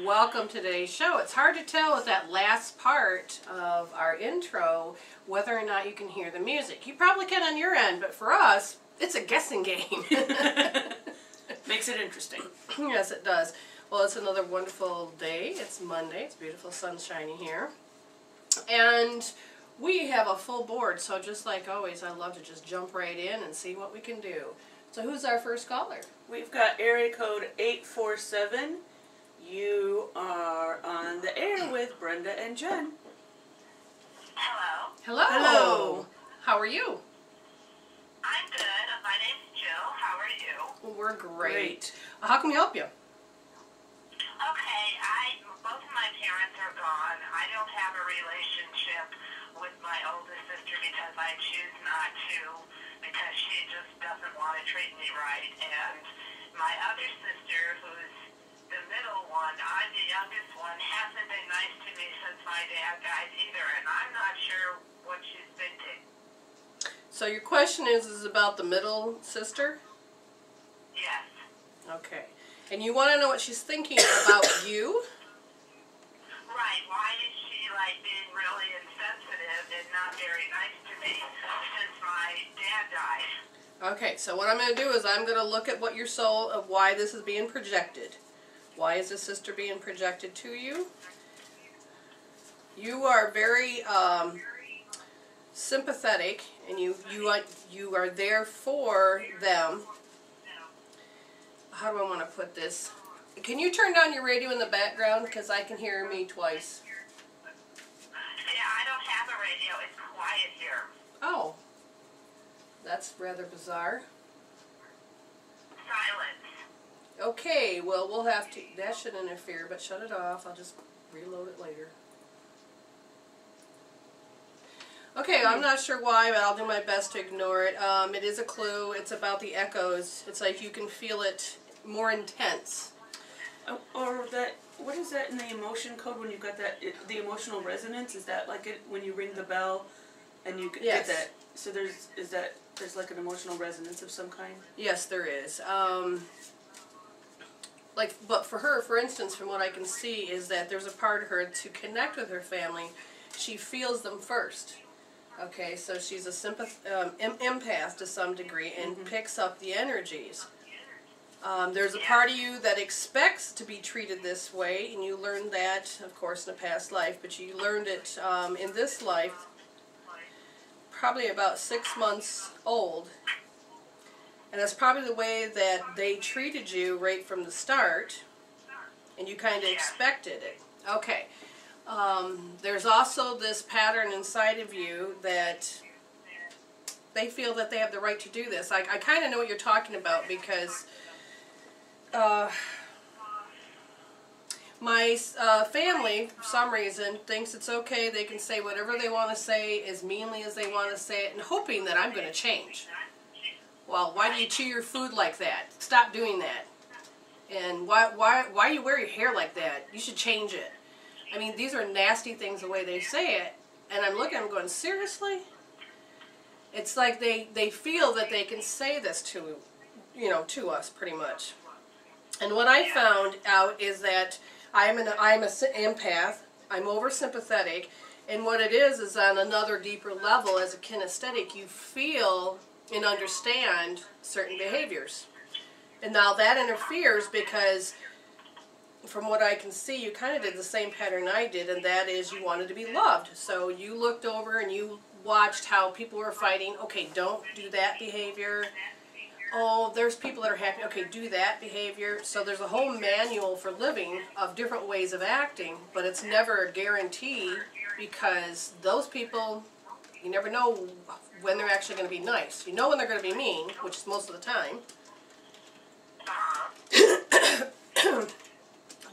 welcome to today's show. It's hard to tell with that last part of our intro whether or not you can hear the music. You probably can on your end, but for us, it's a guessing game. Makes it interesting. Yes, it does. Well, it's another wonderful day. It's Monday. It's beautiful, sun shining here. And we have a full board, so just like always, I love to just jump right in and see what we can do. So who's our first caller? We've got area code 847. You are on the air with Brenda and Jen. Hello. Hello. Hello. How are you? I'm good. My name's Jill. How are you? We're great. How can we help you? Okay, both of my parents are gone. I don't have a relationship with my oldest sister because I choose not to, because she just doesn't want to treat me right. And my other sister, who's the middle one, I'm the youngest one, hasn't been nice to me since my dad died either, and I'm not sure what she's thinking. So your question is about the middle sister? Yes. Okay. And you want to know what she's thinking about you? Right. Why is she like being really insensitive and not very nice to me since my dad died? Okay, so what I'm going to do is I'm going to look at what your soul of why this is being projected. Why is this sister being projected to you? You are very sympathetic, and you are there for them. How do I want to put this? Can you turn down your radio in the background? Because I can hear me twice. Yeah, I don't have a radio. It's quiet here. Oh. That's rather bizarre. Silence. Okay, well, we'll have to... That should interfere, but shut it off. I'll just reload it later. Okay, I'm not sure why, but I'll do my best to ignore it. It is a clue. It's about the echoes. It's like you can feel it more intense. Or that, what is that in the emotion code when you've got that, the emotional resonance? Is that like it when you ring the bell and you get that? So there's like an emotional resonance of some kind? Yes, there is. But for her, for instance, from what I can see, is that there's a part of her to connect with her family. She feels them first. Okay, so she's a empath to some degree and picks up the energies. There's a part of you that expects to be treated this way, and you learned that, of course, in a past life, but you learned it in this life, probably about 6 months old. And that's probably the way that they treated you right from the start, and you kind of expected it. Okay. There's also this pattern inside of you that they feel that they have the right to do this. I kind of know what you're talking about because my family, for some reason, thinks it's okay. They can say whatever they want to say as meanly as they want to say it, and hoping that I'm going to change. Well, why do you chew your food like that? Stop doing that. And why do you wear your hair like that? You should change it. I mean, these are nasty things the way they say it, and I'm looking at them going, seriously? It's like they feel that they can say this to us pretty much. And what I found out is that I'm an empath. I'm oversympathetic, and what it is on another deeper level, as a kinesthetic, you feel and understand certain behaviors. And now that interferes because, from what I can see, you kind of did the same pattern I did, and that is you wanted to be loved. So you looked over and you watched how people were fighting. Okay, don't do that behavior. Oh, there's people that are happy. Okay, do that behavior. So there's a whole manual for living of different ways of acting, but it's never a guarantee because those people, you never know when they're actually going to be nice. You know when they're going to be mean, which is most of the time.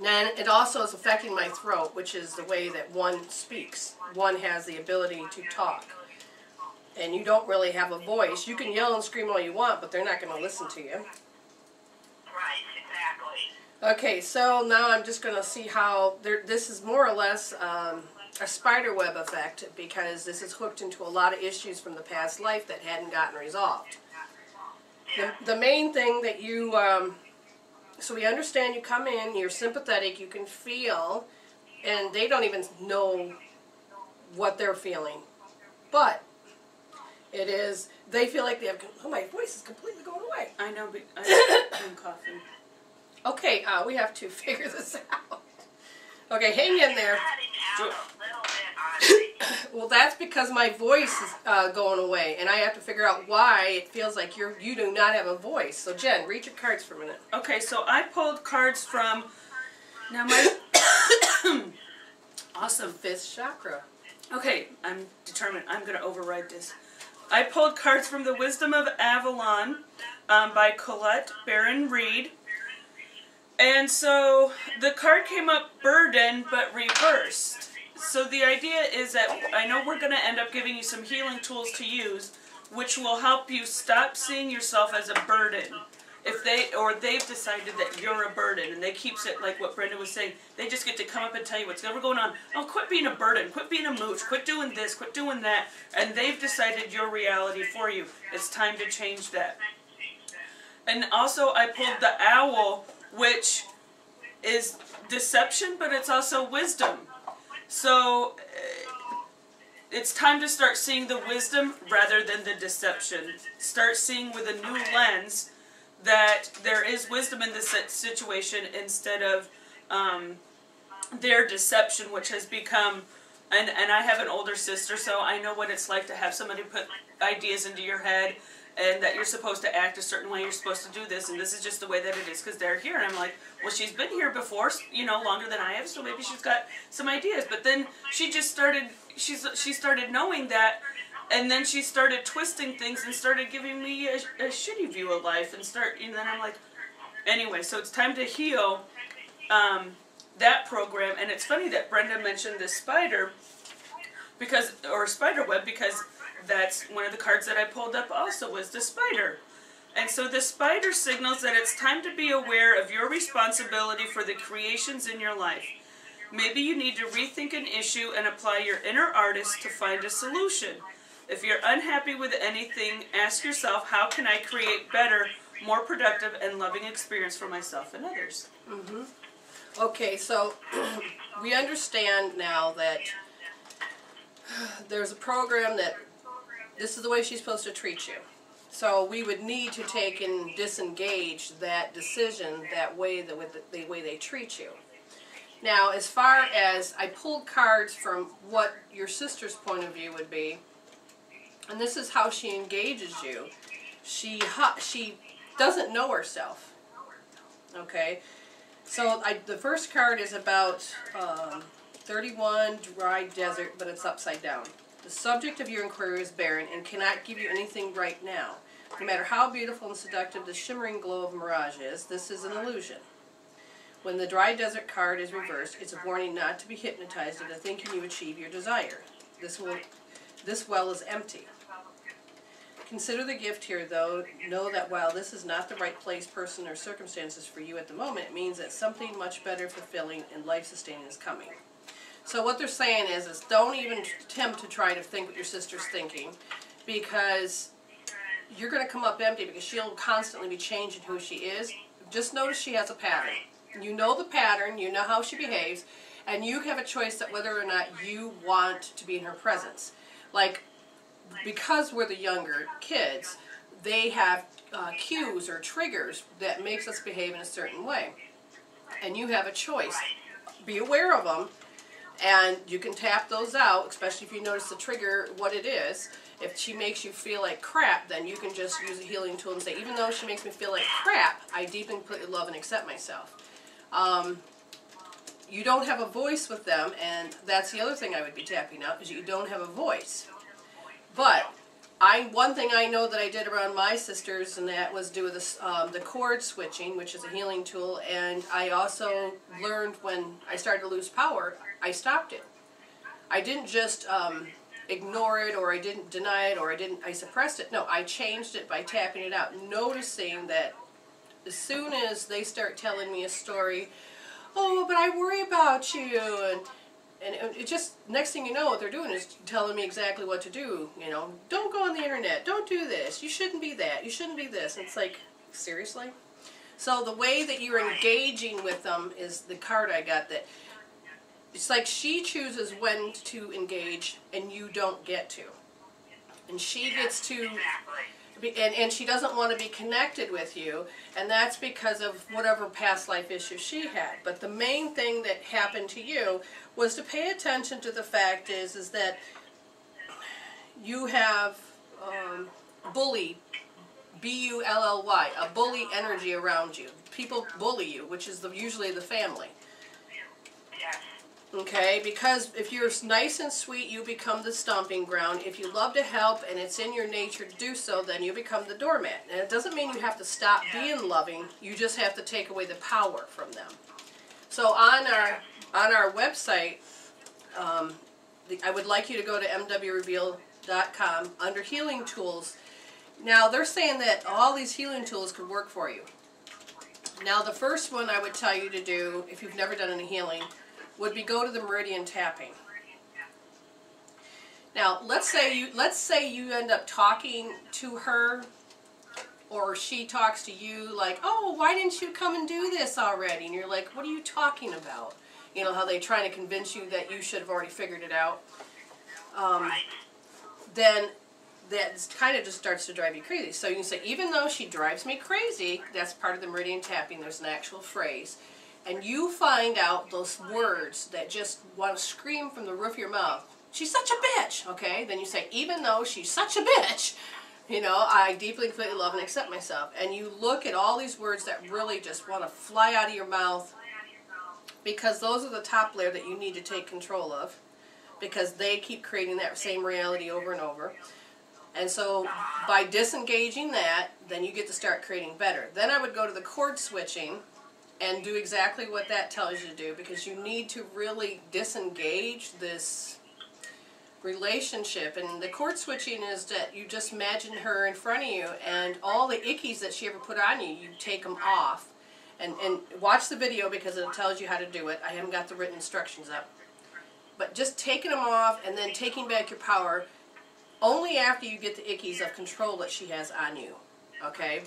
And it also is affecting my throat, which is the way that one speaks. One has the ability to talk. And you don't really have a voice. You can yell and scream all you want, but they're not going to listen to you. Right, exactly. Okay, so now I'm just going to see how this is more or less a spider web effect, because this is hooked into a lot of issues from the past life that hadn't gotten resolved. The main thing that you So we understand you come in, you're sympathetic, you can feel, and they don't even know what they're feeling. But it is, they feel like they have, oh, my voice is completely going away. I know, but I'm coughing. Okay, we have to figure this out. Okay, hang in there. Well, that's because my voice is going away, and I have to figure out why it feels like you do not have a voice. So, Jen, read your cards for a minute. Okay, so I pulled cards from, now my, awesome. Fifth chakra. Okay, I'm determined. I'm going to override this. I pulled cards from The Wisdom of Avalon by Colette Baron Reed. And so the card came up burden, but reversed. So the idea is that I know we're going to end up giving you some healing tools to use, which will help you stop seeing yourself as a burden. If they've decided that you're a burden, and they keep it like what Brenda was saying, they just get to come up and tell you what's ever going on. Oh, quit being a burden, quit being a mooch, quit doing this, quit doing that, and they've decided your reality for you. It's time to change that. And also I pulled the owl, which is deception, but it's also wisdom. So it's time to start seeing the wisdom rather than the deception. Start seeing with a new lens that there is wisdom in this situation instead of their deception, which has become, and I have an older sister, so I know what it's like to have somebody put ideas into your head and that you're supposed to act a certain way, you're supposed to do this, and this is just the way that it is because they're here. And I'm like, well, she's been here before, you know, longer than I have, so maybe she's got some ideas. But then she just started, she started knowing that, and then she started twisting things and started giving me a shitty view of life, and then I'm like, anyway, so it's time to heal that program. And it's funny that Brenda mentioned this spider, or spider web, because that's one of the cards that I pulled up also was the spider. And so the spider signals that it's time to be aware of your responsibility for the creations in your life. Maybe you need to rethink an issue and apply your inner artist to find a solution. If you're unhappy with anything, ask yourself, how can I create better, more productive, and loving experience for myself and others? Mm-hmm. Okay, so we understand now that there's a program that this is the way she's supposed to treat you. So we would need to take and disengage that decision, that way, the way they treat you. Now, as far as I pulled cards from what your sister's point of view would be, and this is how she engages you. She doesn't know herself. Okay, so the first card is about 31 dry desert, but it's upside down. The subject of your inquiry is barren and cannot give you anything right now. No matter how beautiful and seductive the shimmering glow of mirage is, this is an illusion. When the dry desert card is reversed, it's a warning not to be hypnotized into thinking you achieve your desire. This well is empty. Consider the gift here, though. Know that while this is not the right place, person, or circumstances for you at the moment, it means that something much better, fulfilling, and life-sustaining is coming. So what they're saying is don't even attempt to try to think what your sister's thinking, because you're going to come up empty, because she'll constantly be changing who she is. Just notice she has a pattern. You know the pattern, you know how she behaves, and you have a choice that whether or not you want to be in her presence. Like, because we're the younger kids, they have cues or triggers that makes us behave in a certain way. And you have a choice. Be aware of them, and you can tap those out, especially if you notice the trigger, what it is. If she makes you feel like crap, then you can just use a healing tool and say, even though she makes me feel like crap, I deeply and completely love and accept myself. You don't have a voice with them, and that's the other thing I would be tapping out, is you don't have a voice. But one thing I know that I did around my sisters, and that was do with the chord switching, which is a healing tool, and I also learned when I started to lose power, I stopped it. I didn't just ignore it, or I didn't deny it, or I suppressed it. No, I changed it by tapping it out, noticing that as soon as they start telling me a story, oh, but I worry about you, and it just, next thing you know, what they're doing is telling me exactly what to do. You know, don't go on the internet, don't do this, you shouldn't be that, you shouldn't be this. And it's like, seriously? So the way that you're engaging with them is the card I got, that it's like she chooses when to engage and you don't get to. And she gets to, and she doesn't want to be connected with you, and that's because of whatever past life issues she had. But the main thing that happened to you was to pay attention to the fact is that you have bully, B-U-L-L-Y, a bully energy around you. People bully you, which is usually the family. Okay, because if you're nice and sweet, you become the stomping ground. If you love to help and it's in your nature to do so, then you become the doormat. And it doesn't mean you have to stop being loving. You just have to take away the power from them. So on our website, I would like you to go to mwreveal.com under healing tools. Now they're saying that all these healing tools could work for you. Now the first one I would tell you to do, if you've never done any healing, would be go to the meridian tapping. Now, let's say you end up talking to her, or she talks to you like, "Oh, why didn't you come and do this already?" And you're like, "What are you talking about?" You know how they try to convince you that you should have already figured it out. Then that kind of just starts to drive you crazy. So you can say, "Even though she drives me crazy," that's part of the meridian tapping. There's an actual phrase. And you find out those words that just want to scream from the roof of your mouth. "She's such a bitch," okay? Then you say, "Even though she's such a bitch, you know, I deeply, completely love and accept myself." And you look at all these words that really just want to fly out of your mouth, because those are the top layer that you need to take control of, because they keep creating that same reality over and over. And so by disengaging that, then you get to start creating better. Then I would go to the cord switching and do exactly what that tells you to do, because you need to really disengage this relationship. And the cord switching is that you just imagine her in front of you, and all the ickies that she ever put on you, you take them off. And watch the video, because it tells you how to do it. I haven't got the written instructions up. But just taking them off and then taking back your power only after you get the ickies of control that she has on you. Okay?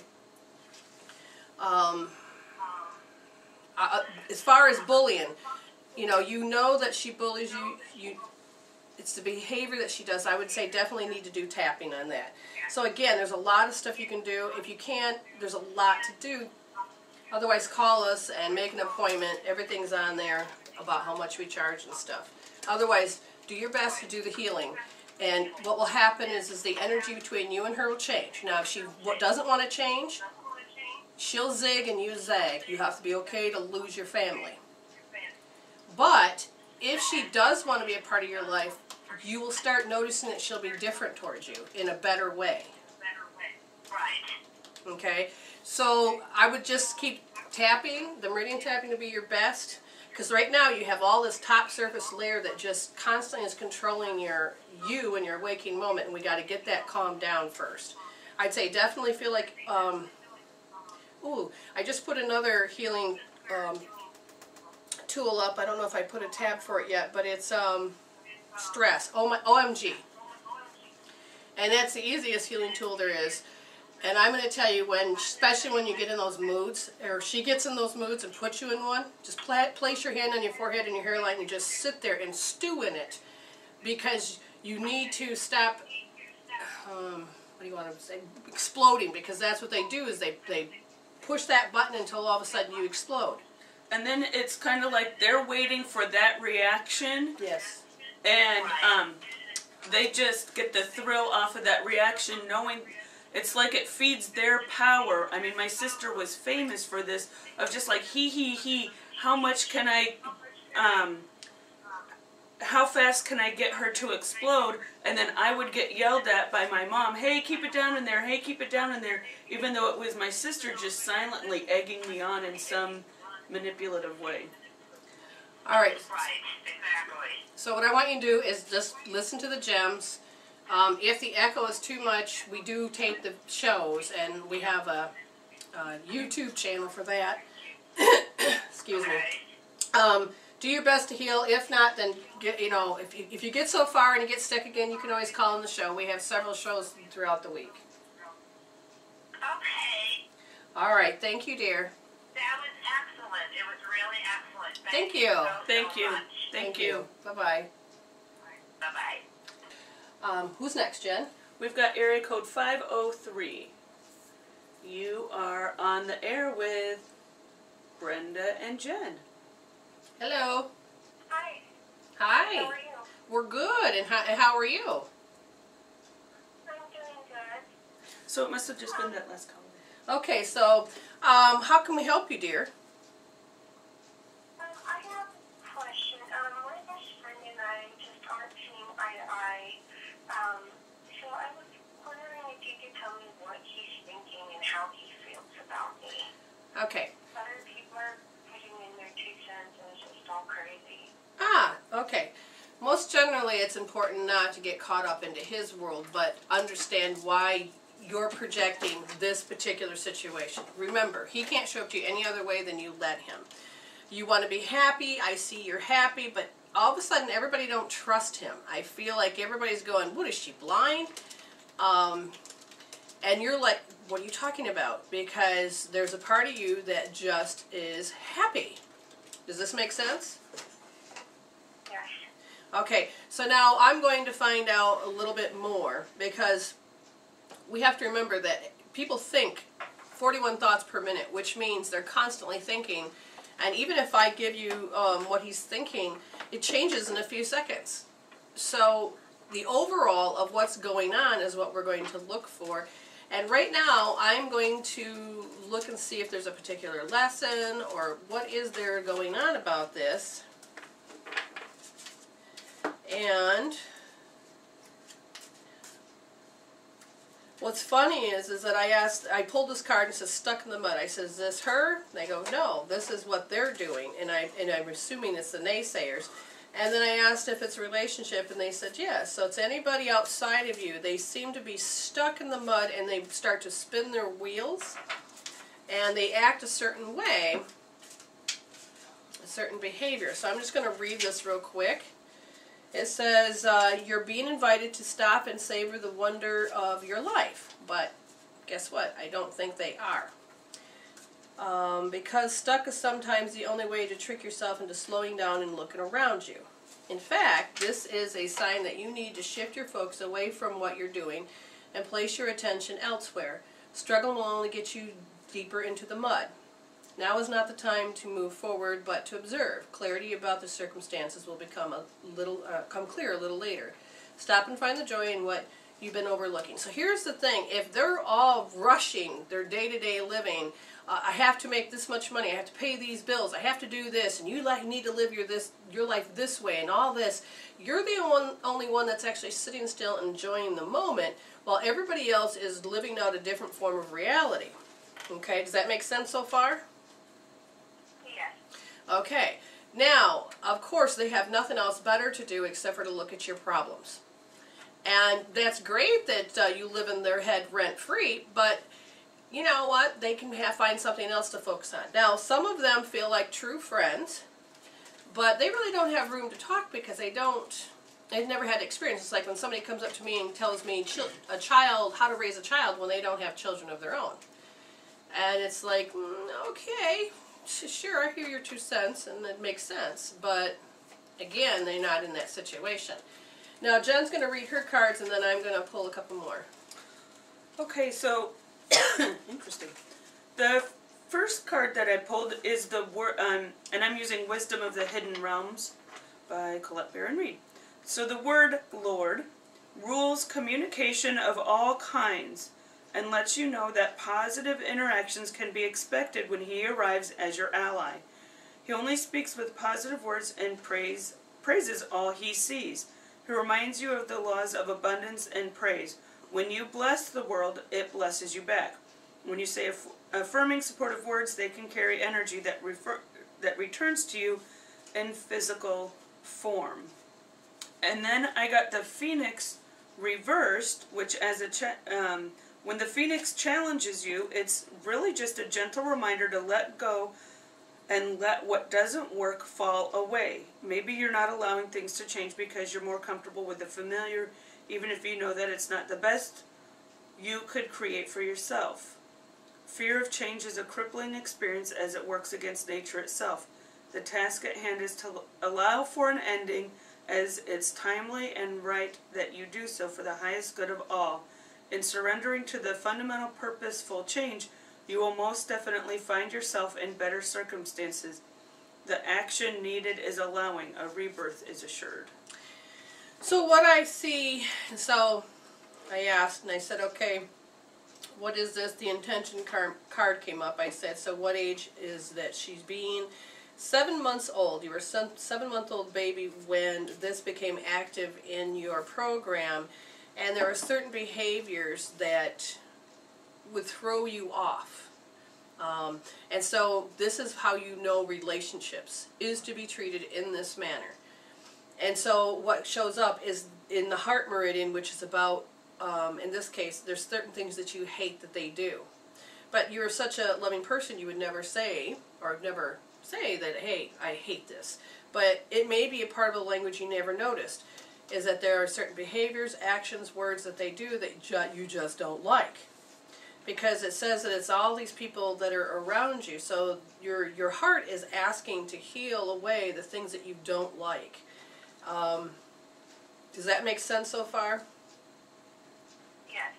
As far as bullying, you know that she bullies you. It's the behavior that she does. I would say definitely need to do tapping on that. So again, there's a lot of stuff you can do. If you can't, there's a lot to do. Otherwise, call us and make an appointment. Everything's on there about how much we charge and stuff. Otherwise, do your best to do the healing. And what will happen is the energy between you and her will change. Now, if she doesn't want to change, she'll zig and you zag. You have to be okay to lose your family. But if she does want to be a part of your life, you will start noticing that she'll be different towards you in a better way. Okay? So I would just keep tapping, the meridian tapping to be your best. Because right now you have all this top surface layer that just constantly is controlling you in your waking moment. And we got to get that calmed down first. I'd say definitely feel like... Ooh, I just put another healing tool up. I don't know if I put a tab for it yet, but it's stress. OMG. And that's the easiest healing tool there is. And I'm going to tell you, especially when you get in those moods, or she gets in those moods and puts you in one, just place your hand on your forehead and your hairline and just sit there and stew in it. Because you need to stop, what do you want to say, exploding. Because that's what they do, is they push that button until all of a sudden you explode. And then it's kind of like they're waiting for that reaction. Yes. And they just get the thrill off of that reaction, knowing it's like it feeds their power. I mean, my sister was famous for this, of just like, he, how much can I, how fast can I get her to explode? And then I would get yelled at by my mom, "Hey, keep it down in there, hey, keep it down in there," even though it was my sister just silently egging me on in some manipulative way. All right. So what I want you to do is just listen to the gems. If the echo is too much, we do tape the shows, and we have a YouTube channel for that. Excuse me. Do your best to heal. If not, then if you get so far and you get stuck again, you can always call in the show. We have several shows throughout the week. Okay. All right. Thank you, dear. excellent. Thank you. Thank you. Much. Thank you. Bye-bye. Bye-bye. Who's next, Jen? We've got area code 503. You are on the air with Brenda and Jen. Hello. Hi. Hi. How are you? We're good. And how are you? I'm doing good. So it must have just been that last call. Okay, so how can we help you, dear? I have a question. My best friend and I just aren't seeing eye to eye. So I was wondering if you could tell me what he's thinking and how he feels about me. Okay. Other people are putting in their 2 cents and it's just all crazy. Okay. Most generally, it's important not to get caught up into his world, but understand why you're projecting this particular situation. Remember, he can't show up to you any other way than you let him. You want to be happy. I see you're happy, but all of a sudden, everybody don't trust him. I feel like everybody's going, what is she, blind? And you're like, what are you talking about? Because there's a part of you that just is happy. Does this make sense? Yes. Okay, so now I'm going to find out a little bit more, because we have to remember that people think 41 thoughts per minute, which means they're constantly thinking, and even if I give you what he's thinking, it changes in a few seconds. So the overall of what's going on is what we're going to look for. And right now, I'm going to look and see if there's a particular lesson or what is there going on about this. And what's funny is that I pulled this card and it says stuck in the mud. I said, is this her? And they go, no, this is what they're doing. And I'm assuming it's the naysayers. And then I asked if it's a relationship, and they said yes. So it's anybody outside of you. They seem to be stuck in the mud, and they start to spin their wheels, and they act a certain way, a certain behavior. So I'm just going to read this real quick. It says, you're being invited to stop and savor the wonder of your life. But guess what? I don't think they are. Because stuck is sometimes the only way to trick yourself into slowing down and looking around you. In fact, this is a sign that you need to shift your focus away from what you're doing and place your attention elsewhere. Struggle will only get you deeper into the mud. Now is not the time to move forward, but to observe. Clarity about the circumstances will become come clear a little later. Stop and find the joy in what you've been overlooking. So here's the thing. If they're all rushing their day-to-day living, I have to make this much money, I have to pay these bills, I have to do this, and you need to live your life this way and all this, you're the only one that's actually sitting still enjoying the moment, while everybody else is living out a different form of reality. Okay, does that make sense so far? Yes. Okay, now, of course, they have nothing else better to do except for to look at your problems. And that's great that you live in their head rent-free, but you know what? They can find something else to focus on. Now, some of them feel like true friends, but they really don't have room to talk because they've never had experience. It's like when somebody comes up to me and tells me how to raise a child when they don't have children of their own. And it's like, okay, sure, I hear your 2 cents, and it makes sense. But, again, they're not in that situation. Now, Jen's going to read her cards, and then I'm going to pull a couple more. Okay, so, interesting. The first card that I pulled is the word, and I'm using Wisdom of the Hidden Realms by Colette Baron Reed. So the word Lord rules communication of all kinds and lets you know that positive interactions can be expected when he arrives as your ally. He only speaks with positive words and praises all he sees. He reminds you of the laws of abundance and praise. When you bless the world, it blesses you back. When you say affirming, supportive words, they can carry energy that returns to you in physical form. And then I got the Phoenix reversed, which when the Phoenix challenges you, it's really just a gentle reminder to let go and let what doesn't work fall away. Maybe you're not allowing things to change because you're more comfortable with the familiar, even if you know that it's not the best you could create for yourself. Fear of change is a crippling experience as it works against nature itself. The task at hand is to allow for an ending, as it's timely and right that you do so for the highest good of all. In surrendering to the fundamental purposeful change, you will most definitely find yourself in better circumstances. The action needed is allowing. A rebirth is assured. So what I see, so I asked and I said, okay, what is this? The intention card came up. I said, so what age is that she's being? 7 months old. You were a 7-month-old baby when this became active in your program, and there are certain behaviors that would throw you off. And so this is how you know relationships is to be treated in this manner. And so what shows up is in the heart meridian, which is about, in this case, there's certain things that you hate that they do. But you're such a loving person, you would never say, or never say that, hey, I hate this. But it may be a part of the language you never noticed, is that there are certain behaviors, actions, words that they do that you just don't like. Because it says that it's all these people that are around you. So your heart is asking to heal away the things that you don't like. Does that make sense so far? Yes.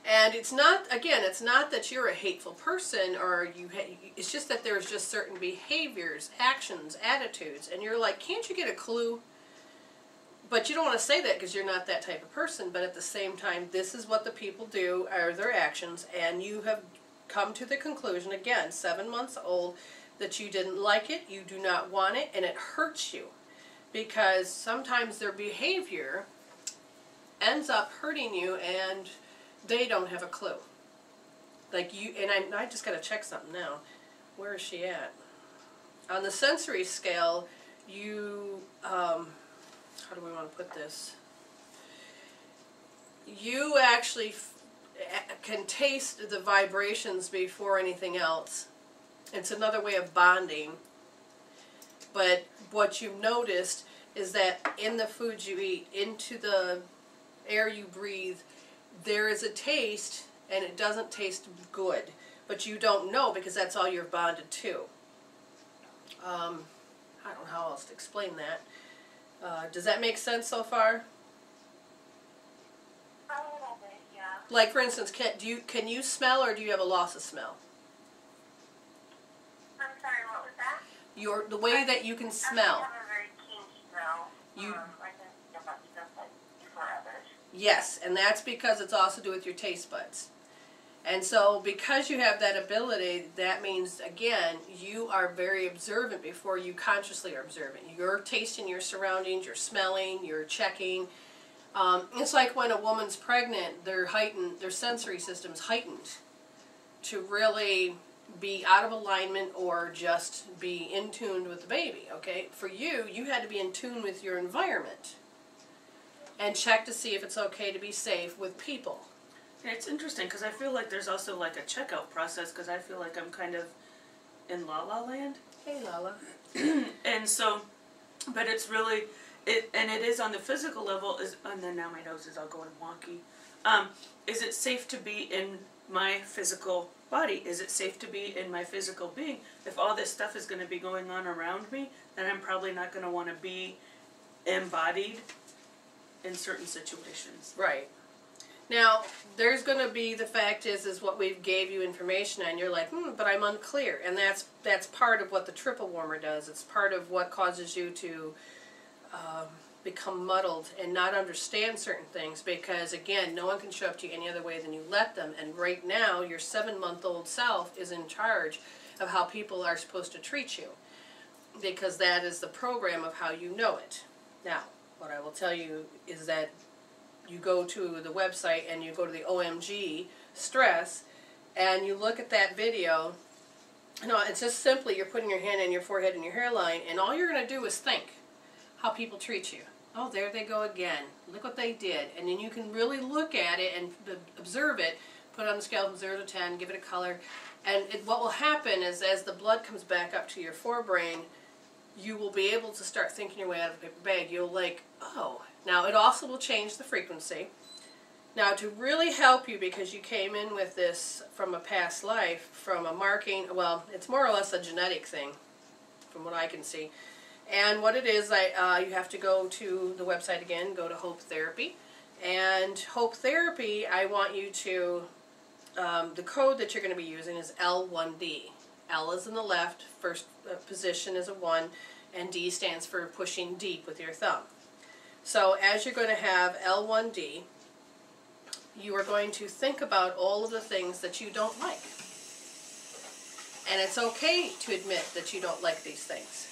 And it's not, again, it's not that you're a hateful person, or it's just that there's just certain behaviors, actions, attitudes, and you're like, can't you get a clue? But you don't want to say that because you're not that type of person, but at the same time, this is what the people do, are their actions, and you have come to the conclusion, again, 7 months old, that you didn't like it, you do not want it, and it hurts you. Because sometimes their behavior ends up hurting you, and they don't have a clue. Like you, and I just got to check something now. Where is she at? On the sensory scale, you, how do we want to put this? You actually can taste the vibrations before anything else. It's another way of bonding. But what you've noticed is that in the foods you eat, into the air you breathe, there is a taste, and it doesn't taste good. But you don't know because that's all you're bonded to. I don't know how else to explain that. Does that make sense so far? A little bit, yeah. Like, for instance, can you smell, or do you have a loss of smell? I'm sorry, what was that? The way that you can smell. I have a very keen smell. You. I can smell stuff like before others. Yes, and that's because it's also to do with your taste buds. And so because you have that ability, that means, again, you are very observant before you consciously are observant. You're tasting your surroundings, you're smelling, you're checking. It's like when a woman's pregnant, their sensory system's heightened to really be out of alignment or just be in tune with the baby, okay? For you, you had to be in tune with your environment and check to see if it's okay to be safe with people. Yeah, it's interesting because I feel like there's also like a checkout process because I feel like I'm kind of in La La Land. Hey, Lala. And so, but it's really, it is on the physical level, and then now my nose is all going wonky. Is it safe to be in my physical body? Is it safe to be in my physical being? If all this stuff is going to be going on around me, then I'm probably not going to want to be embodied in certain situations. Right. Now, there's going to be, the fact is what we gave you information on. You're like, but I'm unclear. And that's part of what the triple warmer does. It's part of what causes you to become muddled and not understand certain things. Because, again, no one can show up to you any other way than you let them. And right now, your 7-month-old self is in charge of how people are supposed to treat you. Because that is the program of how you know it. Now, what I will tell you is that you go to the website and you go to the OMG stress and you look at that video. No, it's just simply you're putting your hand on your forehead and your hairline, and all you're going to do is think how people treat you. Oh, there they go again. Look what they did. And then you can really look at it and observe it, put it on the scale from 0 to 10, give it a color. And what will happen is as the blood comes back up to your forebrain, you will be able to start thinking your way out of the paper bag. You'll like, oh. Now, it also will change the frequency. Now, to really help you, because you came in with this from a past life, from a marking, well, it's more or less a genetic thing from what I can see. And what it is, you have to go to the website again, go to Hope Therapy. And Hope Therapy, I want you to, the code that you're going to be using is L1D. L is in the left, first position is a 1, and D stands for pushing deep with your thumb. So as you're going to have L1D, you are going to think about all of the things that you don't like. And it's okay to admit that you don't like these things.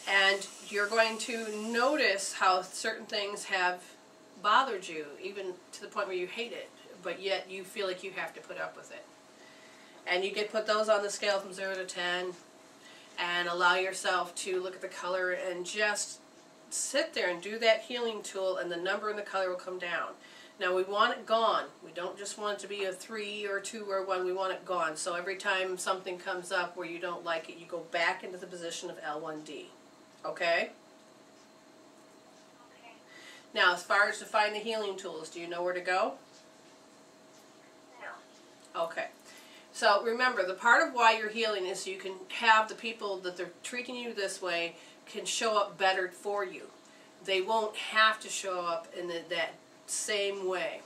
And you're going to notice how certain things have bothered you, even to the point where you hate it, but yet you feel like you have to put up with it. And you put those on the scale from 0 to 10, and allow yourself to look at the color and just sit there and do that healing tool, and the number and the color will come down. Now we want it gone. We don't just want it to be a 3 or 2 or 1. We want it gone. So every time something comes up where you don't like it, you go back into the position of L1D. Okay? Okay. Now, as far as to find the healing tools, do you know where to go? No. Okay. So remember, the part of why you're healing is so you can have the people that they're treating you this way can show up better for you. They won't have to show up in that same way.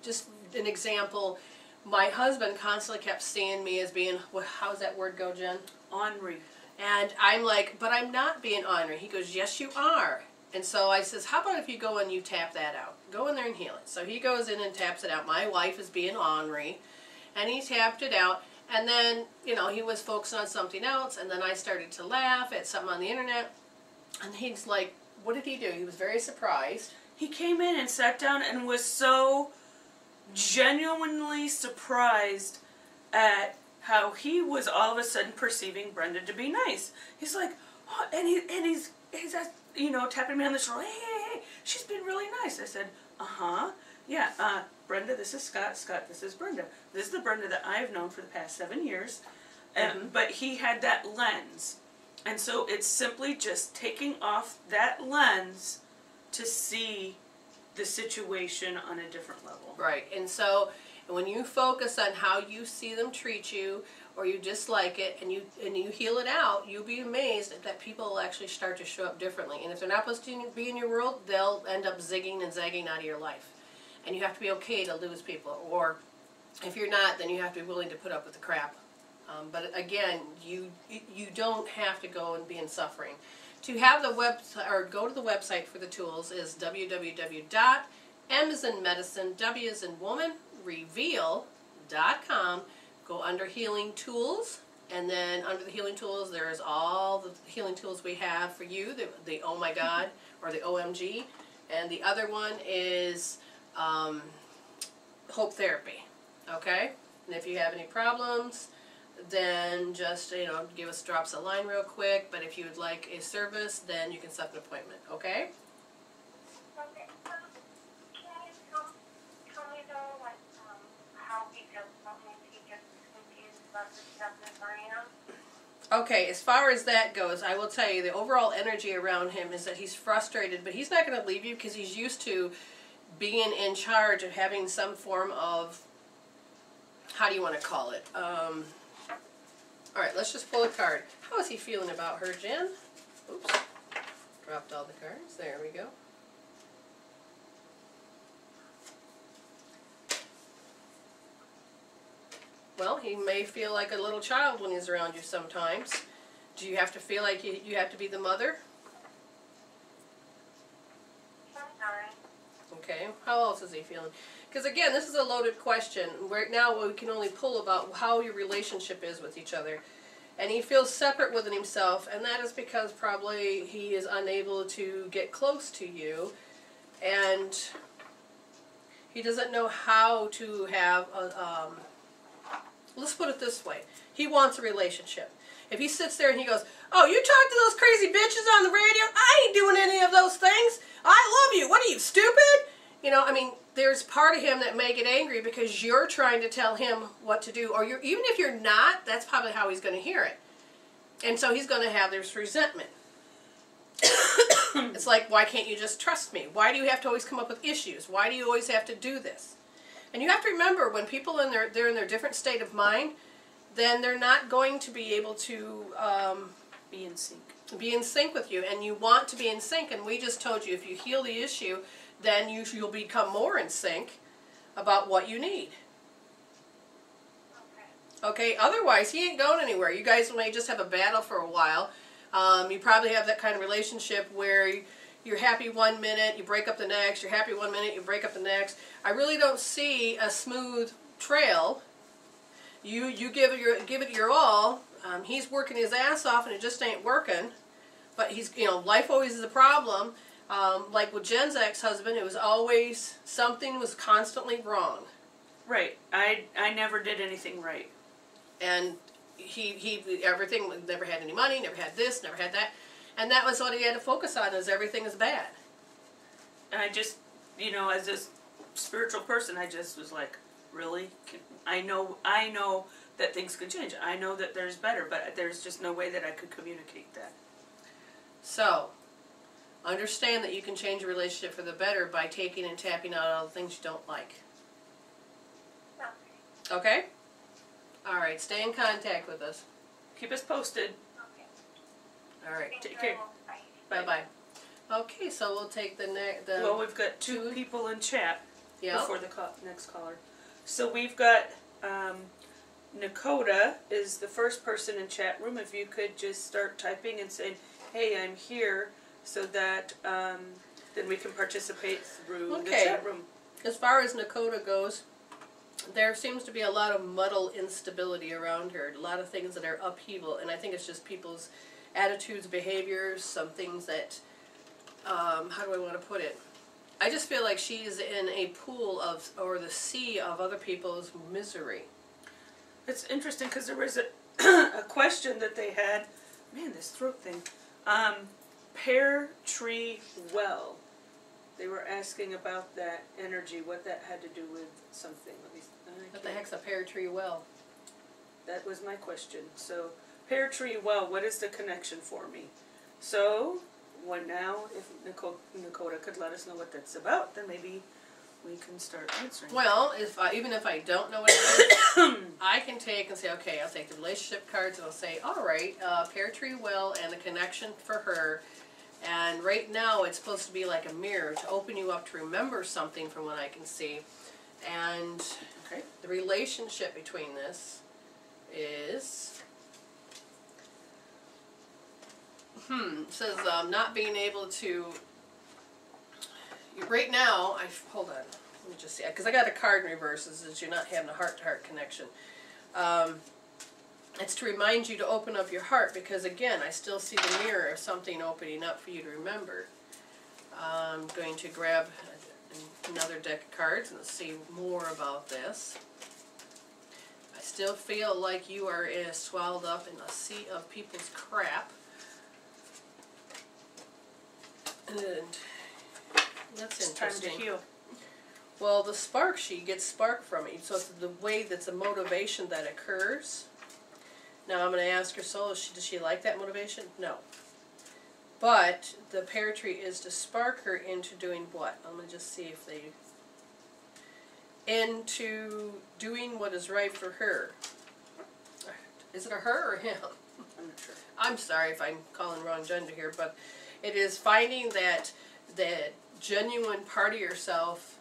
Just an example, my husband constantly kept seeing me as being, how's that word go, Jen? Ornery. And I'm like, but I'm not being ornery. He goes, yes, you are. And so I says, how about if you go and you tap that out? Go in there and heal it. So he goes in and taps it out. My wife is being ornery. And he tapped it out. And then, you know, he was focusing on something else. And then I started to laugh at something on the internet. And he's like, what did he do? He was very surprised. He came in and sat down and was so genuinely surprised at how he was all of a sudden perceiving Brenda to be nice. He's like, oh, and he's you know, tapping me on the shoulder. Hey, she's been really nice. I said, yeah, Brenda, this is Scott. Scott, this is Brenda. This is the Brenda that I've known for the past 7 years. But he had that lens. And so it's simply just taking off that lens to see the situation on a different level. Right. And so when you focus on how you see them treat you, or you dislike it, and you heal it out, you'll be amazed that people will actually start to show up differently. And if they're not supposed to be in your world, they'll end up zigging and zagging out of your life. And you have to be okay to lose people. Or if you're not, then you have to be willing to put up with the crap. But again, you don't have to go and be in suffering. To have the website, or go to the website for the tools, is www.m as in medicine, w as in woman, reveal.com. Go under healing tools, and then under the healing tools, there's all the healing tools we have for you, the oh my god, or the OMG, and the other one is Hope Therapy, okay? And if you have any problems, then just, you know, drop us a line real quick, but if you would like a service, then you can set an appointment, okay? Okay. Can you tell me though, like, how he feels about me? He gets confused about the stuff in Brian? Okay, as far as that goes, I will tell you the overall energy around him is that he's frustrated, but he's not going to leave you because he's used to being in charge of having some form of, how do you want to call it? All right, let's just pull a card. How is he feeling about her, Jen? Oops, dropped all the cards. There we go. Well, he may feel like a little child when he's around you sometimes. Do you have to feel like you have to be the mother? Sometimes. Okay, how else is he feeling? Because again, this is a loaded question. Right now we can only pull about how your relationship is with each other. And he feels separate within himself, and that is because probably he is unable to get close to you, and he doesn't know how to have a, let's put it this way. He wants a relationship. If he sits there and he goes, oh, you talk to those crazy bitches on the radio? I ain't doing any of those things. I love you. What are you, stupid? You know, I mean, there's part of him that may get angry because you're trying to tell him what to do. Or even if you're not, that's probably how he's going to hear it. And so he's going to have this resentment. It's like, why can't you just trust me? Why do you have to always come up with issues? Why do you always have to do this? And you have to remember, when people they're in their different state of mind, then they're not going to be able to be in sync. Be in sync with you. And you want to be in sync. And we just told you if you heal the issue, then you'll become more in sync about what you need. Okay, otherwise he ain't going anywhere. You guys may just have a battle for a while. You probably have that kind of relationship where you're happy one minute, you break up the next, you're happy one minute, you break up the next. I really don't see a smooth trail. You give it your all. He's working his ass off and it just ain't working. But he's, life always is a problem. Like with Jen's ex-husband, it was always, something was constantly wrong. Right. I never did anything right. And everything, never had any money, never had this, never had that. And that was what he had to focus on, is everything is bad. And I just, as a spiritual person, I just was like, really? I know that things can change. I know that there's better, but there's just no way that I could communicate that. So, understand that you can change a relationship for the better by taking and tapping out all the things you don't like. Okay? All right, stay in contact with us. Keep us posted. Okay. All right, take care. bye-bye. Okay, so we'll take the next... Well, we've got two people in chat before the next caller. So we've got Nakota is the first person in chat room. If you could just start typing and saying, hey, I'm here, so that then we can participate through the chat room. As far as Nakota goes, there seems to be a lot of muddle instability around her, a lot of things that are upheaval, and I think it's just people's attitudes, behaviors, some things that, how do I want to put it? I just feel like she's in a pool of, or the sea of other people's misery. It's interesting because there was a, a question that they had, man, this throat thing, pear tree well. They were asking about that energy, what that had to do with something. What the heck's a pear tree well? That was my question. So, pear tree well, what is the connection for me? So, now, if Nakota could let us know what that's about, then maybe we can start answering. Well, even if I don't know what it is, I can take and say, okay, I'll take the relationship cards and I'll say, all right, pear tree well and the connection for her. And right now it's supposed to be like a mirror to open you up to remember something from what I can see. And the relationship between this is, it says not being able to, right now, hold on, let me just see, because I got a card in reverse, this is you're not having a heart-to-heart connection. It's to remind you to open up your heart, because again, I still see the mirror of something opening up for you to remember. I'm going to grab another deck of cards and see more about this. I still feel like you are swallowed up in a sea of people's crap. And that's interesting. Time to heal. Well, the spark, she gets spark from it. So it's the way that's a motivation that occurs. Now I'm going to ask her soul, does she like that motivation? No. But the pear tree is to spark her into doing what? I'm going to just see if they... into doing what is right for her. Is it a her or him? I'm not sure. I'm sorry if I'm calling wrong gender here, but it is finding that genuine part of yourself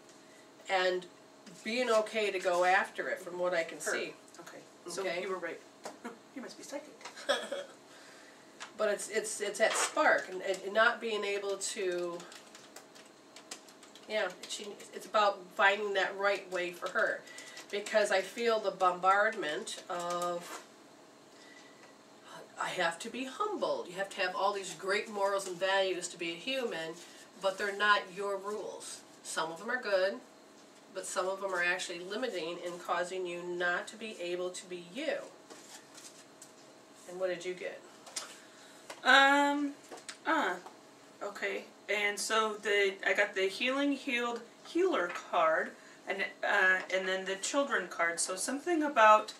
and being okay to go after it from what I can see. Okay. So you were right. You must be psychic. But it's that spark and not being able to, it's about finding that right way for her. Because I feel the bombardment of, I have to be humbled. You have to have all these great morals and values to be a human, but they're not your rules. Some of them are good, but some of them are actually limiting and causing you not to be able to be you. And what did you get? Okay. And so I got the healer card, and then the children card. So something about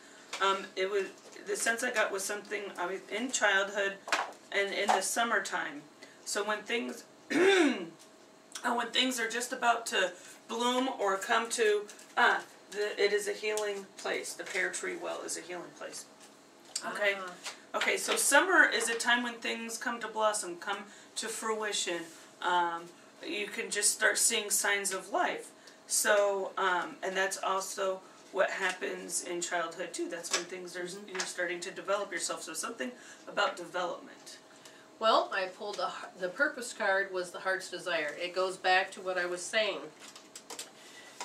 it was the sense I got was something I was in childhood and in the summertime. So when things when things are just about to bloom or come to it is a healing place. The pear tree well is a healing place. Okay. Okay, so summer is a time when things come to blossom, come to fruition. You can just start seeing signs of life. So, and that's also what happens in childhood too. That's when things are, you're starting to develop yourself. So something about development. Well, I pulled the purpose card was the heart's desire. It goes back to what I was saying.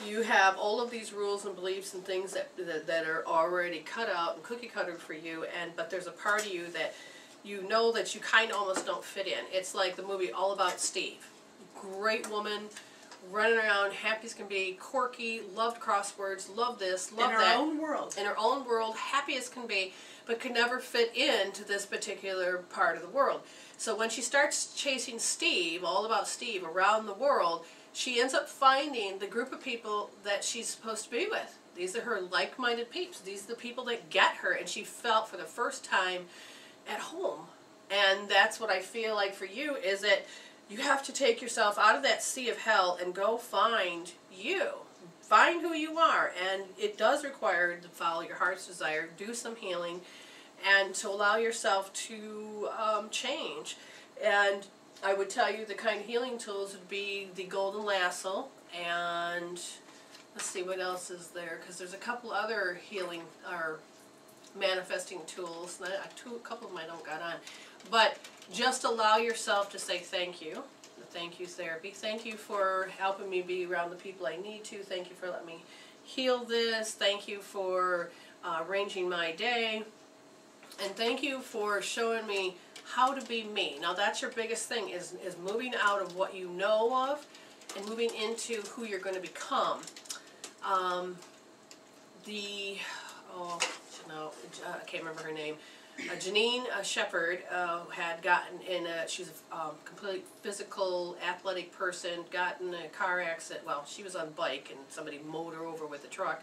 You have all of these rules and beliefs and things that are already cut out and cookie cuttered for you, but there's a part of you that you know that you kind of almost don't fit in. It's like the movie All About Steve. Great woman, running around, happy as can be, quirky, loved crosswords, loved this, loved that. In her own world. In her own world, happy as can be, but could never fit into this particular part of the world. So when she starts chasing Steve, All About Steve, around the world, she ends up finding the group of people that she's supposed to be with. These are her like-minded peeps. These are the people that get her, and she felt for the first time at home. And that's what I feel like for you, is that you have to take yourself out of that sea of hell and go find you. Find who you are. And it does require to follow your heart's desire, do some healing, and to allow yourself to change. And I would tell you the kind of healing tools would be the golden lasso, and let's see what else is there, because there's a couple other healing or manifesting tools. A couple of them I don't got on. But just allow yourself to say thank you. The thank you therapy. Thank you for helping me be around the people I need to. Thank you for letting me heal this. Thank you for arranging my day. And thank you for showing me how to be me. Now that's your biggest thing, is moving out of what you know of and moving into who you're going to become. I can't remember her name. Janine Shepard had gotten in she's a complete physical, athletic person, got in a car accident. Well, she was on a bike and somebody mowed her over with a truck,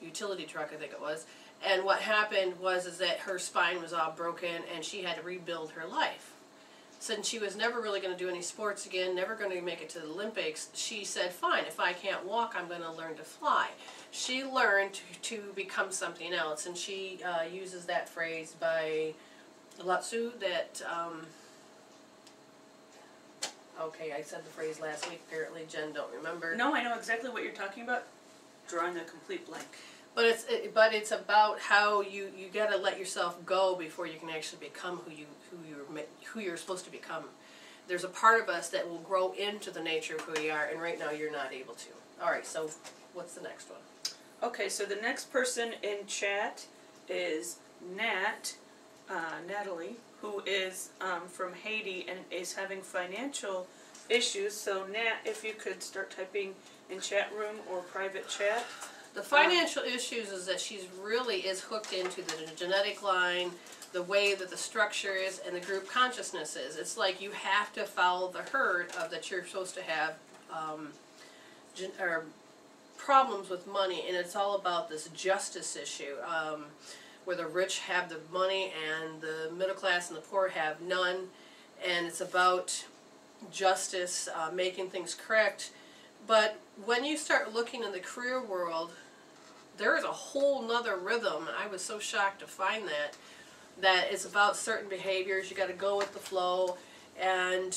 utility truck I think it was. And what happened was that her spine was all broken and she had to rebuild her life. Since she was never really going to do any sports again, never going to make it to the Olympics, she said, fine, if I can't walk, I'm going to learn to fly. She learned to become something else, and she uses that phrase by Lao Tzu that, okay, I said the phrase last week, apparently Jen don't remember. No, I know exactly what you're talking about. Drawing a complete blank. But it's about how you got to let yourself go before you can actually become who you're supposed to become. There's a part of us that will grow into the nature of who you are, and right now you're not able to. All right, so what's the next one? Okay, so the next person in chat is Natalie, who is from Haiti and is having financial issues. So Nat, if you could start typing in chat room or private chat. The financial issues is that she's really is hooked into the genetic line, the way that the structure is, and the group consciousness is. It's like you have to follow the herd of that you're supposed to have problems with money, and it's all about this justice issue where the rich have the money and the middle class and the poor have none, and it's about justice, making things correct. But when you start looking in the career world, there is a whole nother rhythm. I was so shocked to find that it's about certain behaviors. You got to go with the flow, and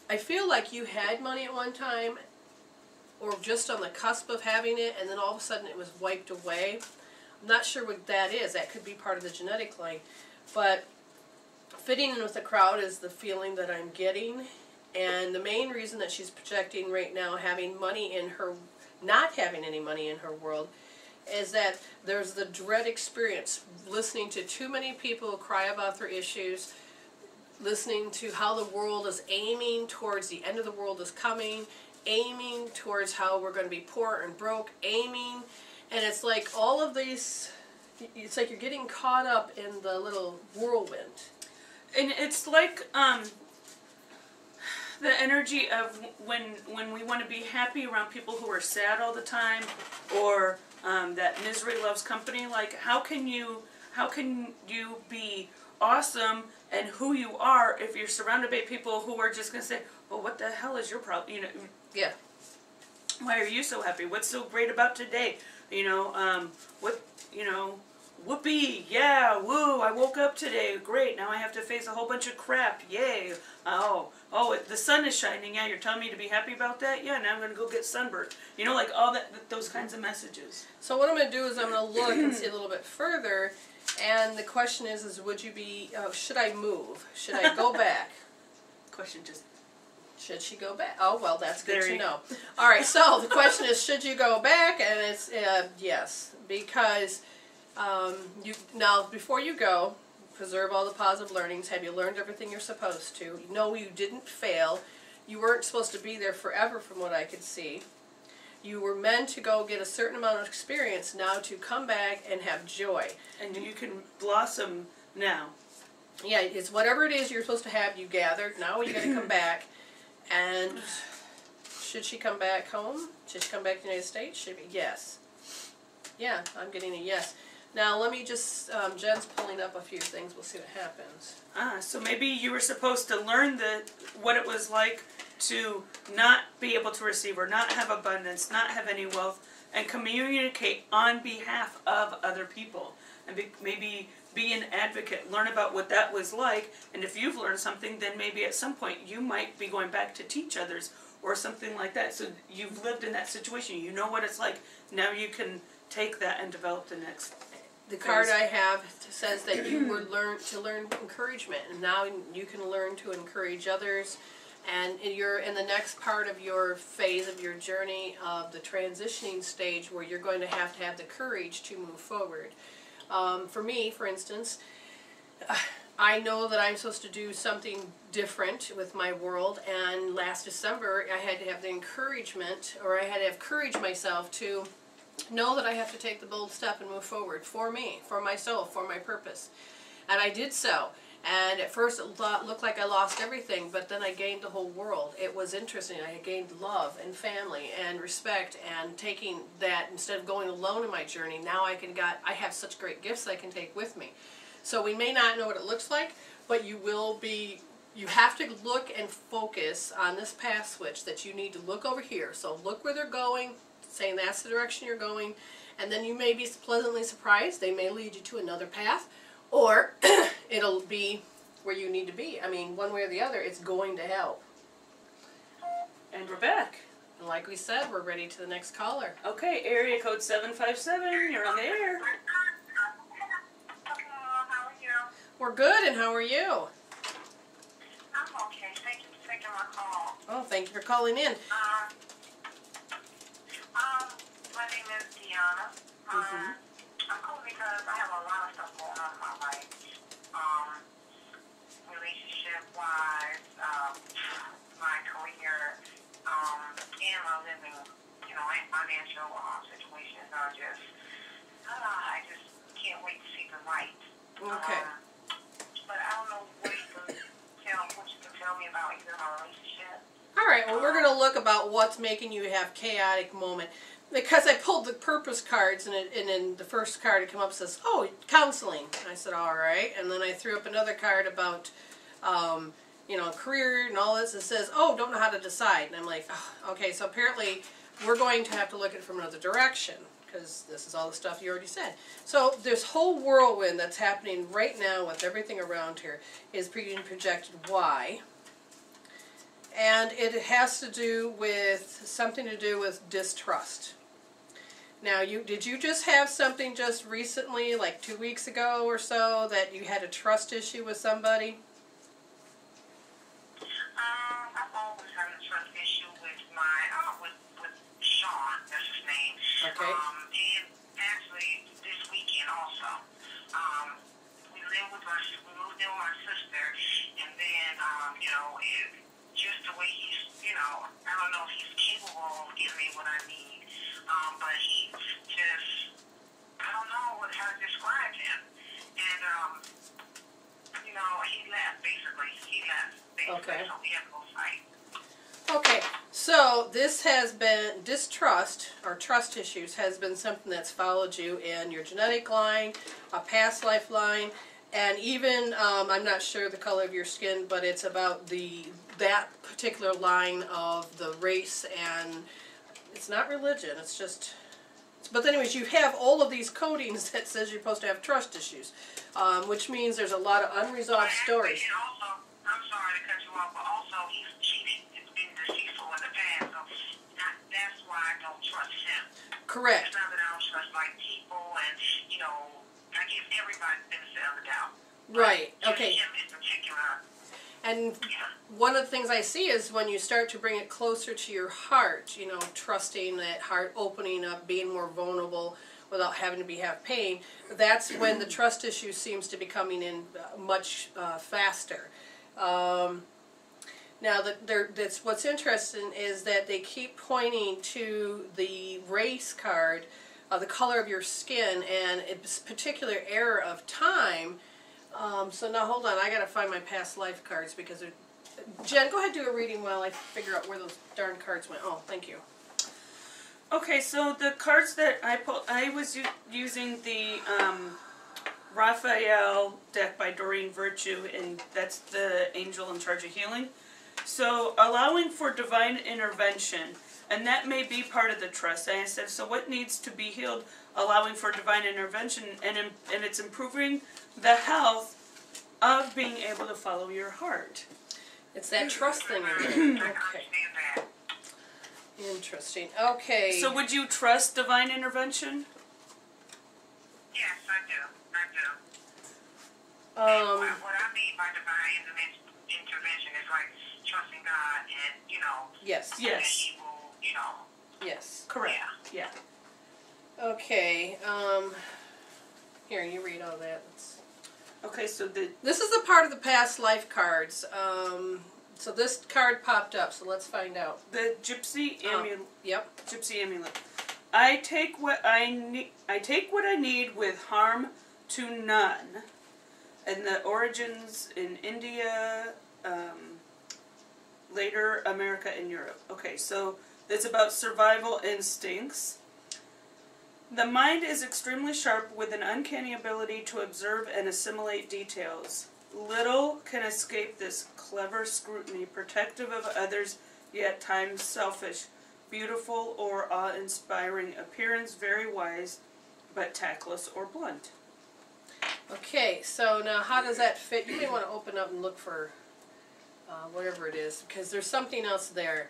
I feel like you had money at one time, or just on the cusp of having it, and then all of a sudden it was wiped away. I'm not sure what that is. That could be part of the genetic line. But fitting in with the crowd is the feeling that I'm getting. And the main reason that she's projecting right now, having money in her, not having any money in her world, is that there's the dread experience, listening to too many people cry about their issues, listening to how the world is aiming towards the end of the world is coming, aiming towards how we're going to be poor and broke, aiming, and it's like all of these, it's like you're getting caught up in the little whirlwind. And it's like the energy of when we want to be happy around people who are sad all the time, or that misery loves company. Like, how can you be awesome and who you are if you're surrounded by people who are just going to say, well, what the hell is your problem? You know, yeah. Why are you so happy? What's so great about today? What, whoopee, yeah, woo, I woke up today, great, now I have to face a whole bunch of crap, yay. Oh, the sun is shining, yeah, you're telling me to be happy about that? Yeah, now I'm going to go get sunburned. Like all those kinds of messages. So what I'm going to do is I'm going to look and see a little bit further, and the question is would you be, should I move? Should I go back? Question just... Should she go back? Oh, well, that's good to know. All right, so the question is, should you go back? And it's yes, because now before you go, preserve all the positive learnings. Have you learned everything you're supposed to? No, you didn't fail. You weren't supposed to be there forever from what I could see. You were meant to go get a certain amount of experience now to come back and have joy. And you can blossom now. Yeah, it's whatever it is you're supposed to have, you gathered. Now you got to come back. And should she come back home? Should she come back to the United States? Should be yes. Yeah, I'm getting a yes. Now let me just, Jen's pulling up a few things. We'll see what happens. So maybe you were supposed to learn what it was like to not be able to receive or not have abundance, not have any wealth, and communicate on behalf of other people. And maybe be an advocate, learn about what that was like, and if you've learned something, then maybe at some point you might be going back to teach others or something like that. So you've lived in that situation, you know what it's like. Now you can take that and develop the next. The card I have says that you were to learn encouragement, and now you can learn to encourage others. And you're in the next part of your phase of your journey of the transitioning stage where you're going to have the courage to move forward. For me, for instance, I know that I'm supposed to do something different with my world, and last December I had to have the encouragement, or I had to have courage myself to know that I have to take the bold step and move forward for me, for myself, for my purpose. And I did so. And at first it looked like I lost everything, but then I gained the whole world. It was interesting. I gained love and family and respect, and taking that, instead of going alone in my journey, now I have such great gifts I can take with me. So we may not know what it looks like, but you have to look and focus on this path switch that you need to look over here. So look where they're going, saying that's the direction you're going, and then you may be pleasantly surprised. They may lead you to another path, or it'll be where you need to be. I mean, one way or the other, it's going to help. And we're back. And like we said, we're ready to the next caller. Okay, area code 757, you're on the air. Hello, how are you? We're good, and how are you? I'm okay. Thank you for taking my call. Oh, thank you for calling in. My name is Deanna. I'm calling because I have a lot of stuff going on in my life. Relationship-wise, my career, and my living, and financial situations are just, I just can't wait to see the light. Okay. But I don't know what you can tell me about either my relationship. All right, well, we're going to look about what's making you have chaotic moment. Because I pulled the purpose cards, and then the first card had come up says, oh, counseling. And I said, all right. And then I threw up another card about, career and all this. It says, oh, don't know how to decide. And I'm like, oh, okay, so apparently we're going to have to look at it from another direction, because this is all the stuff you already said. So this whole whirlwind that's happening right now with everything around here is being projected. Why? And it has to do with something to do with distrust. Now, did you just have something just recently, like 2 weeks ago or so, that you had a trust issue with somebody? I've always had a trust issue with with Sean, that's his name. Okay. And actually, this weekend also. We moved in with my sister, and then, just the way he's, I don't know if he's capable of giving me what I need. But he's just, I don't know how to describe him. And, he left, basically. Okay. So we have to go fight. Okay, so this has been, distrust, or trust issues, has been something that's followed you in your genetic line, a past life line, and even, I'm not sure the color of your skin, but it's about that particular line of the race, and it's not religion, it's But anyways, you have all of these codings that says you're supposed to have trust issues, which means there's a lot of unresolved stories. And also, I'm sorry to cut you off, but also he's cheated. It's been deceitful in the past, so that's why I don't trust him. Correct. It's not that I don't trust like people, and I give everybody the benefit of the doubt. Right. Okay. Him in particular. And one of the things I see is when you start to bring it closer to your heart, trusting that heart, opening up, being more vulnerable without having to have pain, that's when the trust issue seems to be coming in much faster. Now, that's what's interesting is that they keep pointing to the race card, the color of your skin, and a particular era of time. So now hold on, I gotta find my past life cards because Jen, go ahead and do a reading while I figure out where those darn cards went. Oh, thank you. Okay, so the cards that I pulled, I was using the Raphael deck by Doreen Virtue, and that's the angel in charge of healing. So allowing for divine intervention, and that may be part of the trust. I said, so what needs to be healed? Allowing for divine intervention, and it's improving the health of being able to follow your heart. It's that trust thing again. Okay. Interesting. Okay. So would you trust divine intervention? Yes, I do. What I mean by divine intervention is like trusting God and, Yes. that He will, Yes. Correct. Yeah. Okay. Here, you read all that. Okay, so this is the part of the past life cards. So this card popped up, so let's find out. the gypsy amulet. Yep. Gypsy amulet. I take what I need with harm to none. And the origins in India, later America and Europe. Okay, so it's about survival instincts. The mind is extremely sharp with an uncanny ability to observe and assimilate details. Little can escape this clever scrutiny, protective of others, yet times selfish, beautiful or awe-inspiring appearance, very wise, but tactless or blunt. Okay, so now how does that fit? You may want to open up and look for whatever it is, because there's something else there.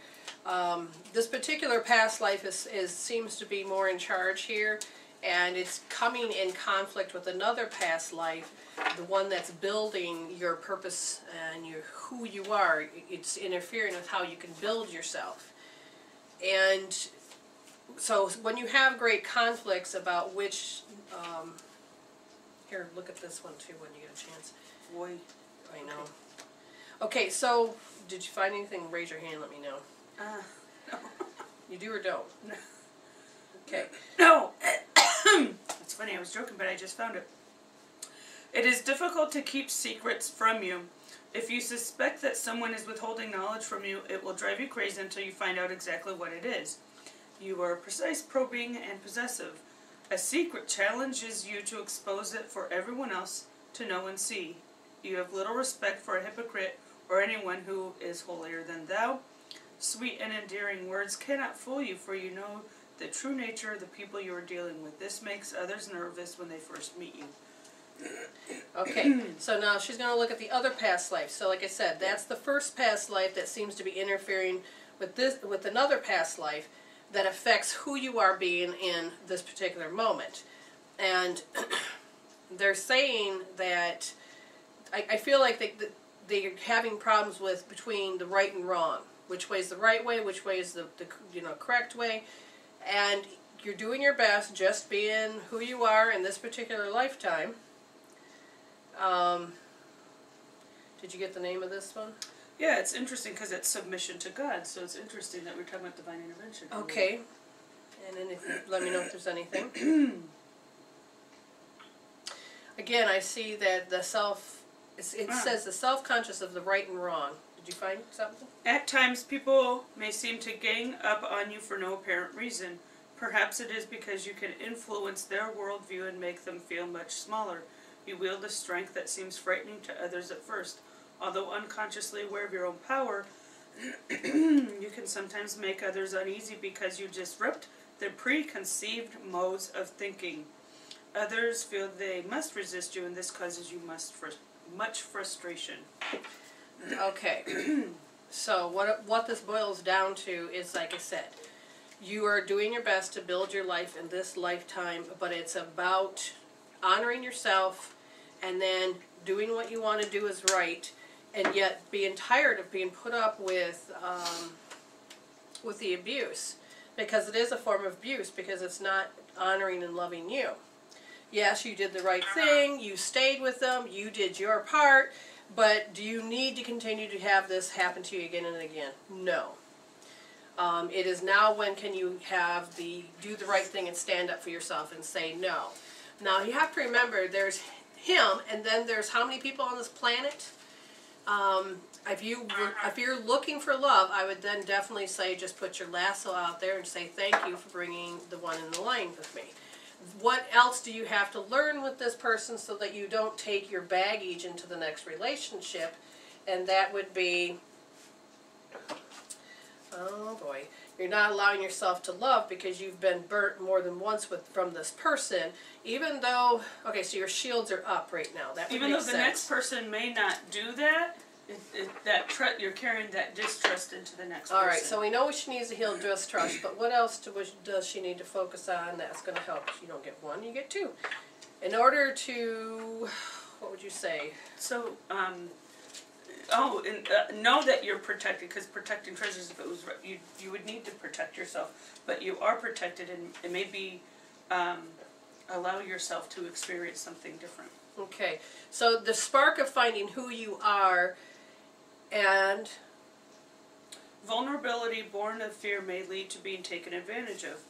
This particular past life seems to be more in charge here, and it's coming in conflict with another past life, the one that's building your purpose and who you are. It's interfering with how you can build yourself. And so when you have great conflicts about which, here, look at this one too when you get a chance. Boy. I know. Okay, so did you find anything? Raise your hand, let me know. No. You do or don't? No. Okay. No! It's funny, I was joking, but I just found it. It is difficult to keep secrets from you. If you suspect that someone is withholding knowledge from you, it will drive you crazy until you find out exactly what it is. You are precise, probing, and possessive. A secret challenges you to expose it for everyone else to know and see. You have little respect for a hypocrite or anyone who is holier than thou. Sweet and endearing words cannot fool you, for you know the true nature of the people you are dealing with. This makes others nervous when they first meet you. Okay, so now she's going to look at the other past life. So like I said, that's the first past life that seems to be interfering with another past life that affects who you are being in this particular moment. And they're saying that I feel like they're having problems between the right and wrong. Which way is the right way? Which way is the correct way? And you're doing your best, just being who you are in this particular lifetime. Did you get the name of this one? Yeah, it's interesting because it's submission to God, so it's interesting that we're talking about divine intervention. Okay. And then let me know if there's anything. Again, I see that it says the self-conscious of the right and wrong. Did you find something? At times, people may seem to gang up on you for no apparent reason. Perhaps it is because you can influence their worldview and make them feel much smaller. You wield a strength that seems frightening to others at first. Although unconsciously aware of your own power, you can sometimes make others uneasy because you disrupt their preconceived modes of thinking. Others feel they must resist you, and this causes you much frustration. Okay. So what this boils down to is, like I said, you are doing your best to build your life in this lifetime, but it's about honoring yourself and then doing what you want to do is right, and yet being tired of being put up with the abuse, because it is a form of abuse, because it's not honoring and loving you. Yes, you did the right thing, you stayed with them, you did your part, but do you need to continue to have this happen to you again and again? No. It is now when can you do the right thing and stand up for yourself and say no. Now you have to remember there's him, and then there's how many people on this planet? If you're looking for love, I would then definitely say just put your lasso out there and say thank you for bringing the one in the line with me. What else do you have to learn with this person so that you don't take your baggage into the next relationship? And that would be, oh boy, you're not allowing yourself to love because you've been burnt more than once from this person. Even though, okay, so your shields are up right now. That would even make though the sense. next person may not do that, you're carrying that distrust into the next person. All right, so we know she needs to heal distrust, but what else does she need to focus on that's going to help? You don't get one, you get two. In order to, what would you say? So, know that you're protected, because protecting treasures, if it was you would need to protect yourself, but you are protected, and maybe allow yourself to experience something different. Okay, so the spark of finding who you are and vulnerability born of fear may lead to being taken advantage of.